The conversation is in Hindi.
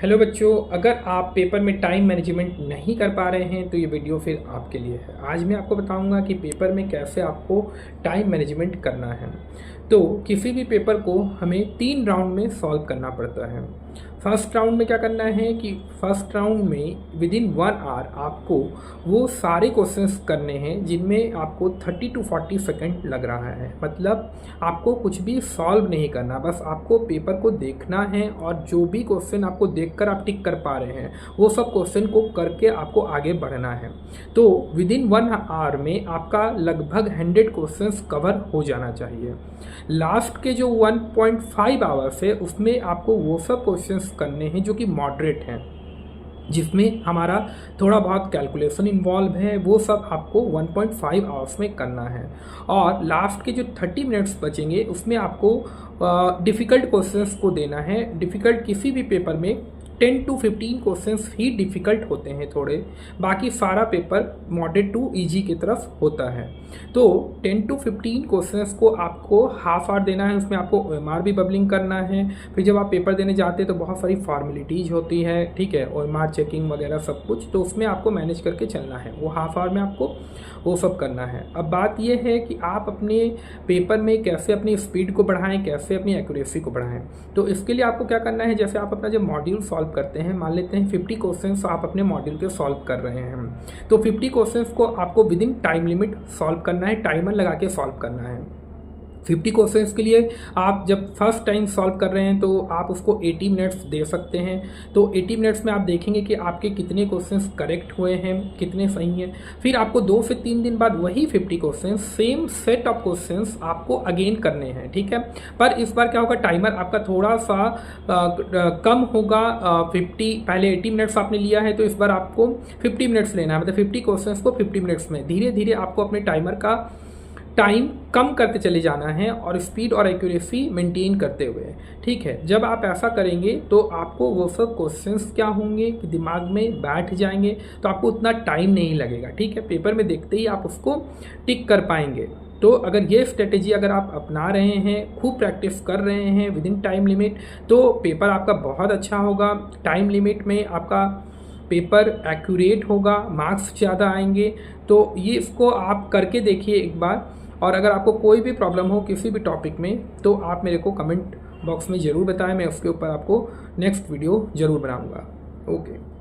हेलो बच्चों, अगर आप पेपर में टाइम मैनेजमेंट नहीं कर पा रहे हैं तो ये वीडियो फिर आपके लिए है। आज मैं आपको बताऊंगा कि पेपर में कैसे आपको टाइम मैनेजमेंट करना है। तो किसी भी पेपर को हमें 3 राउंड में सॉल्व करना पड़ता है। फर्स्ट राउंड में क्या करना है कि फर्स्ट राउंड में विद इन 1 आवर आपको वो सारे क्वेश्चंस करने हैं जिनमें आपको 30 to 40 सेकंड लग रहा है। मतलब आपको कुछ भी सॉल्व नहीं करना, बस आपको पेपर को देखना है और जो भी क्वेश्चन आपको देखकर आप टिक कर पा रहे हैं वो सब क्वेश्चन को करके आपको आगे बढ़ना है। तो विद इन 1 आवर में आपका लगभग 100 क्वेश्चंस कवर हो जाना चाहिए। लास्ट के जो 1.5 आवर्स है उसमें आपको वो सब क्वेश्चंस करने हैं जो कि मॉडरेट हैं, जिसमें हमारा थोड़ा बहुत कैलकुलेशन इन्वॉल्व है। वो सब आपको 1.5 आवर्स में करना है। और लास्ट के जो 30 मिनट्स बचेंगे उसमें आपको डिफ़िकल्ट क्वेश्चंस को देना है। डिफ़िकल्ट किसी भी पेपर में 10 to 15 क्वेश्चंस ही डिफ़िकल्ट होते हैं थोड़े, बाकी सारा पेपर मॉडरेट टू इजी की तरफ होता है। तो 10 to 15 क्वेश्चंस को आपको हाफ आवर देना है। उसमें आपको OMR भी बबलिंग करना है। फिर जब आप पेपर देने जाते हैं तो बहुत सारी फॉर्मेलिटीज़ होती है, ठीक है, OMR चेकिंग वगैरह सब कुछ, तो उसमें आपको मैनेज करके चलना है। वो हाफ आवर में आपको वो सब करना है। अब बात यह है कि आप अपने पेपर में कैसे अपनी स्पीड को बढ़ाएं, कैसे अपनी एक्यूरेसी को बढ़ाएं। तो इसके लिए आपको क्या करना है, जैसे आप अपना जब मॉड्यूल सॉल्व करते हैं, मान लेते हैं 50 क्वेश्चंस आप अपने मॉड्यूल के सॉल्व कर रहे हैं, तो 50 क्वेश्चंस को आपको with in time limit solve करना है, टाइमर लगा के सॉल्व करना है। 50 क्वेश्चंस के लिए आप जब फर्स्ट टाइम सॉल्व कर रहे हैं तो आप उसको 80 मिनट्स दे सकते हैं। तो 80 मिनट्स में आप देखेंगे कि आपके कितने क्वेश्चंस करेक्ट हुए हैं, कितने सही हैं। फिर आपको 2 से 3 दिन बाद वही 50 questions, same set of questions आपको अगेन करने हैं, ठीक है। पर इस बार क्या होगा, टाइमर आपका थोड़ा सा कम होगा। 50 पहले 80 मिनट्स आपने लिया है तो इस बार आपको 50 मिनट्स लेना है। मतलब 50 क्वेश्चंस को 50 मिनट्स में धीरे धीरे आपको अपने टाइमर का टाइम कम करते चले जाना है और स्पीड और एक्यूरेसी मेंटेन करते हुए, ठीक है। जब आप ऐसा करेंगे तो आपको वो सब क्वेश्चंस क्या होंगे कि दिमाग में बैठ जाएंगे, तो आपको उतना टाइम नहीं लगेगा, ठीक है। पेपर में देखते ही आप उसको टिक कर पाएंगे। तो अगर ये स्ट्रेटेजी अगर आप अपना रहे हैं, खूब प्रैक्टिस कर रहे हैं विद इन टाइम लिमिट, तो पेपर आपका बहुत अच्छा होगा। टाइम लिमिट में आपका पेपर एक्यूरेट होगा, मार्क्स ज़्यादा आएंगे। तो ये इसको आप करके देखिए एक बार। और अगर आपको कोई भी प्रॉब्लम हो किसी भी टॉपिक में तो आप मेरे को कमेंट बॉक्स में ज़रूर बताएं, मैं उसके ऊपर आपको नेक्स्ट वीडियो ज़रूर बनाऊंगा। ओके।